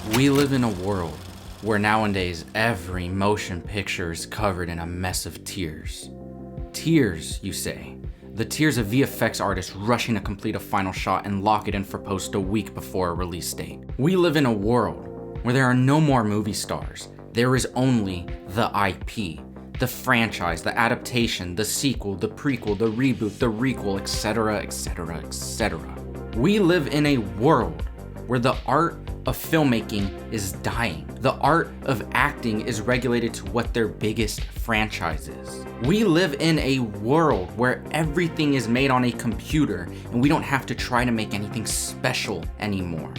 We live in a world where nowadays every motion picture is covered in a mess of tears. Tears, you say? The tears of VFX artists rushing to complete a final shot and lock it in for post a week before a release date. We live in a world where there are no more movie stars. There is only the IP, the franchise, the adaptation, the sequel, the prequel, the reboot, the requel, etc., etc., etc. We live in a world where the art of filmmaking is dying. The art of acting is regulated to what their biggest franchise is. We live in a world where everything is made on a computer and we don't have to try to make anything special anymore.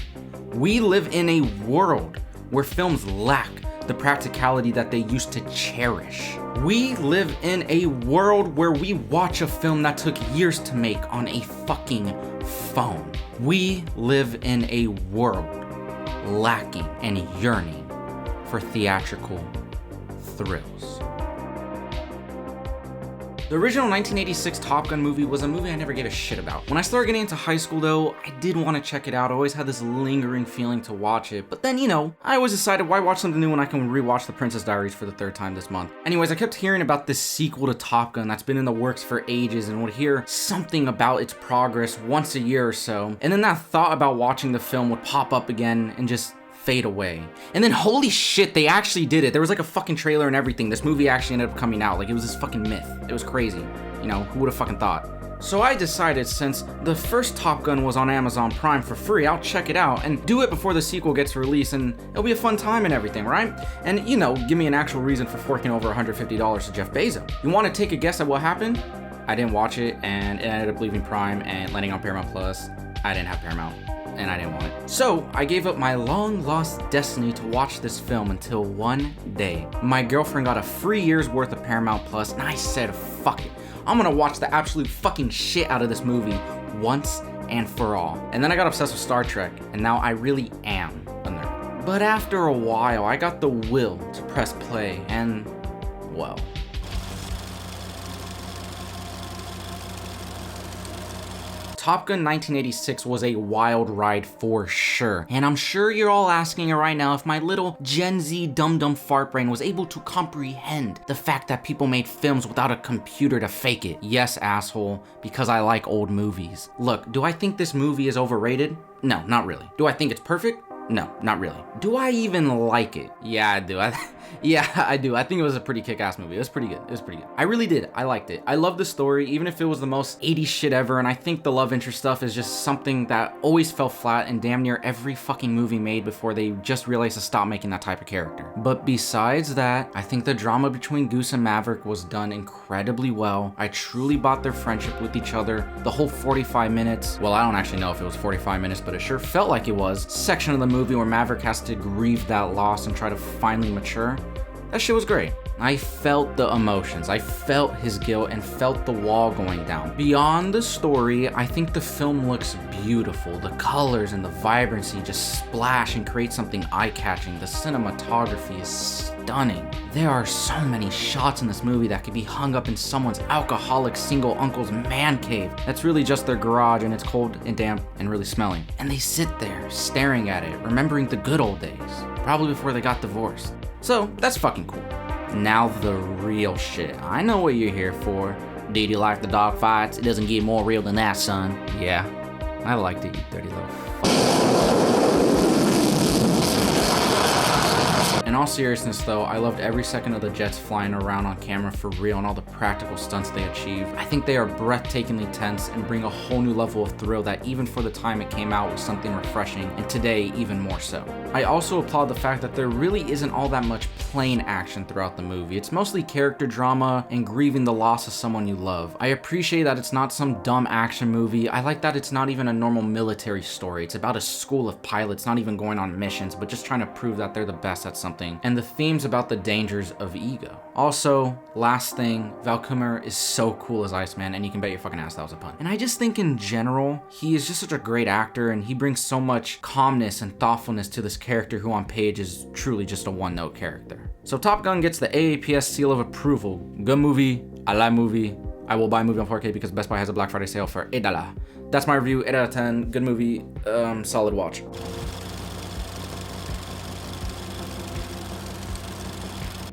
We live in a world where films lack the practicality that they used to cherish. We live in a world where we watch a film that took years to make on a fucking phone. We live in a world lacking and yearning for theatrical thrills. The original 1986 Top Gun movie was a movie I never gave a shit about. When I started getting into high school though, I did want to check it out. I always had this lingering feeling to watch it, but then I always decided why watch something new when I can rewatch The Princess Diaries for the third time this month. Anyways, I kept hearing about this sequel to Top Gun that's been in the works for ages and would hear something about its progress once a year or so, and then that thought about watching the film would pop up again and just fade away. And then holy shit, they actually did it. There was like a fucking trailer and everything. This movie actually ended up coming out. Like it was this fucking myth. It was crazy. Who would have fucking thought? So I decided since the first Top Gun was on Amazon Prime for free, I'll check it out and do it before the sequel gets released and it'll be a fun time and everything, right? And give me an actual reason for forking over $150 to Jeff Bezos. You want to take a guess at what happened? I didn't watch it and it ended up leaving Prime and landing on Paramount Plus. I didn't have Paramount. And I didn't want it. So I gave up my long lost destiny to watch this film until one day my girlfriend got a free year's worth of Paramount Plus and I said, fuck it. I'm gonna watch the absolute fucking shit out of this movie once and for all. And then I got obsessed with Star Trek and now I really am a nerd. But after a while, I got the will to press play and, well, Top Gun 1986 was a wild ride for sure, and I'm sure you're all asking it right now if my little Gen Z dum-dum fart brain was able to comprehend the fact that people made films without a computer to fake it. Yes, asshole, because I like old movies. Look, do I think this movie is overrated? No, not really. Do I think it's perfect? No, not really. Do I even like it? Yeah, I do. Yeah, I do. I think it was a pretty kick-ass movie. It was pretty good. I really did. I liked it. I love the story, even if it was the most 80s shit ever, and I think the love interest stuff is just something that always fell flat in damn near every fucking movie made before they just realized to stop making that type of character. But besides that, I think the drama between Goose and Maverick was done incredibly well. I truly bought their friendship with each other. The whole 45 minutes, well, I don't actually know if it was 45 minutes, but it sure felt like it was, section of the movie where Maverick has to grieve that loss and try to finally mature. That shit was great. I felt the emotions, I felt his guilt, and felt the wall going down. Beyond the story, I think the film looks beautiful. The colors and the vibrancy just splash and create something eye-catching. The cinematography is stunning. There are so many shots in this movie that could be hung up in someone's alcoholic single uncle's man cave. That's really just their garage and it's cold and damp and really smelly. And they sit there staring at it, remembering the good old days, probably before they got divorced. So that's fucking cool. Now the real shit. I know what you're here for. Did you like the dog fights? It doesn't get more real than that, son. Yeah, I liked it, you dirty little In all seriousness though, I loved every second of the jets flying around on camera for real and all the practical stunts they achieve. I think they are breathtakingly tense and bring a whole new level of thrill that even for the time it came out was something refreshing, and today even more so. I also applaud the fact that there really isn't all that much plain action throughout the movie. It's mostly character drama and grieving the loss of someone you love. I appreciate that it's not some dumb action movie. I like that it's not even a normal military story. It's about a school of pilots not even going on missions, but just trying to prove that they're the best at something. And the themes about the dangers of ego. Also, last thing, Val Kilmer is so cool as Iceman, and you can bet your fucking ass that was a pun. And I just think in general, he is just such a great actor, and he brings so much calmness and thoughtfulness to this character who on page is truly just a one-note character. So Top Gun gets the AAPS seal of approval. Good movie, I like movie. I will buy a movie on 4K because Best Buy has a Black Friday sale for $8. That's my review, 8 out of 10, good movie, solid watch.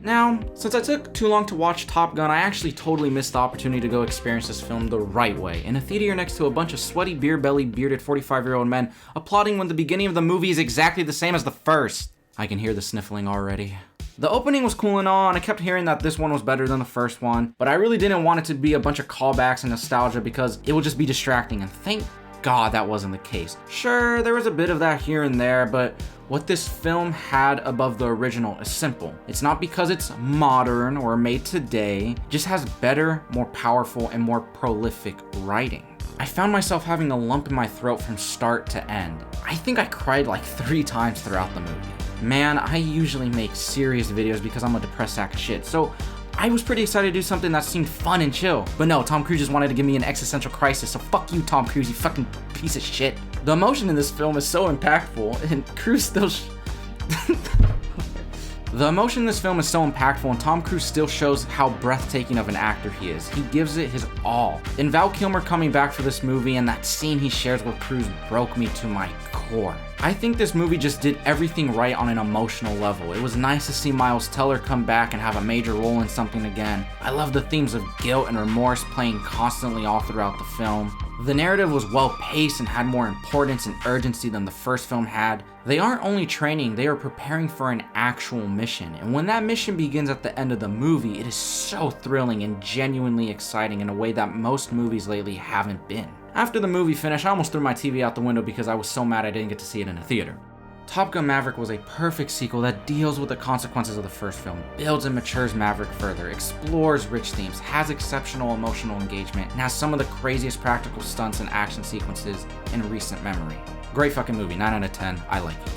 Now, since I took too long to watch Top Gun, I actually totally missed the opportunity to go experience this film the right way, in a theater next to a bunch of sweaty, beer-bellied, bearded 45-year-old men applauding when the beginning of the movie is exactly the same as the first. I can hear the sniffling already. The opening was cool and all, and I kept hearing that this one was better than the first one, but I really didn't want it to be a bunch of callbacks and nostalgia because it would just be distracting, and thank God that wasn't the case. Sure, there was a bit of that here and there, but what this film had above the original is simple. It's not because it's modern or made today, it just has better, more powerful, and more prolific writing. I found myself having a lump in my throat from start to end. I think I cried like 3 times throughout the movie. Man, I usually make serious videos because I'm a depressed sack of shit, so I was pretty excited to do something that seemed fun and chill. But no, Tom Cruise just wanted to give me an existential crisis, so fuck you, Tom Cruise, you fucking piece of shit. The emotion in this film is so impactful, and Cruise still The emotion in this film is so impactful, and Tom Cruise still shows how breathtaking of an actor he is. He gives it his all. And Val Kilmer coming back for this movie and that scene he shares with Cruise broke me to my core. I think this movie just did everything right on an emotional level. It was nice to see Miles Teller come back and have a major role in something again. I love the themes of guilt and remorse playing constantly all throughout the film. The narrative was well paced and had more importance and urgency than the first film had. They aren't only training, they are preparing for an actual mission. And when that mission begins at the end of the movie, it is so thrilling and genuinely exciting in a way that most movies lately haven't been. After the movie finished, I almost threw my TV out the window because I was so mad I didn't get to see it in a theater. Top Gun Maverick was a perfect sequel that deals with the consequences of the first film, builds and matures Maverick further, explores rich themes, has exceptional emotional engagement, and has some of the craziest practical stunts and action sequences in recent memory. Great fucking movie, 9 out of 10, I like it.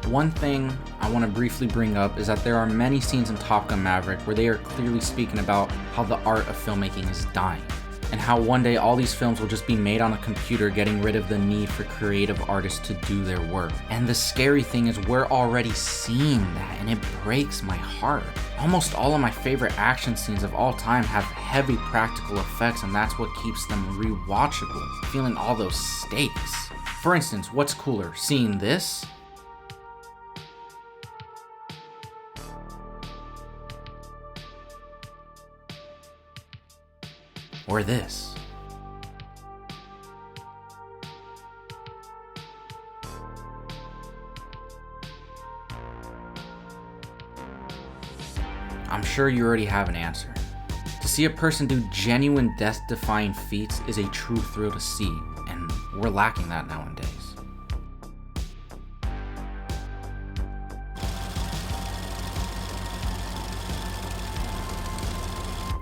One thing I want to briefly bring up is that there are many scenes in Top Gun Maverick where they are clearly speaking about how the art of filmmaking is dying, and how one day all these films will just be made on a computer, getting rid of the need for creative artists to do their work. And the scary thing is we're already seeing that, and it breaks my heart. Almost all of my favorite action scenes of all time have heavy practical effects, and that's what keeps them rewatchable, feeling all those stakes. For instance, what's cooler, seeing this or this? I'm sure you already have an answer. To see a person do genuine death-defying feats is a true thrill to see, and we're lacking that nowadays.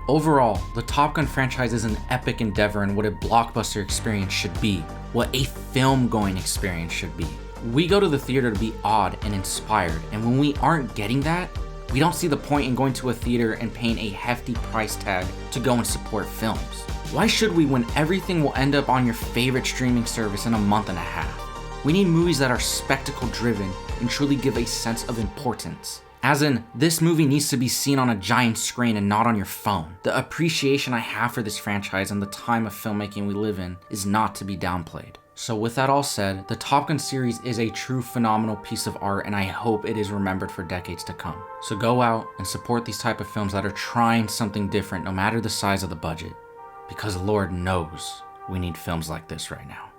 Overall, the Top Gun franchise is an epic endeavor in what a blockbuster experience should be, what a film-going experience should be. We go to the theater to be awed and inspired, and when we aren't getting that, we don't see the point in going to a theater and paying a hefty price tag to go and support films. Why should we when everything will end up on your favorite streaming service in a month and a half? We need movies that are spectacle-driven and truly give a sense of importance. As in, this movie needs to be seen on a giant screen and not on your phone. The appreciation I have for this franchise and the time of filmmaking we live in is not to be downplayed. So with that all said, the Top Gun series is a true phenomenal piece of art, and I hope it is remembered for decades to come. So go out and support these type of films that are trying something different no matter the size of the budget. Because Lord knows we need films like this right now.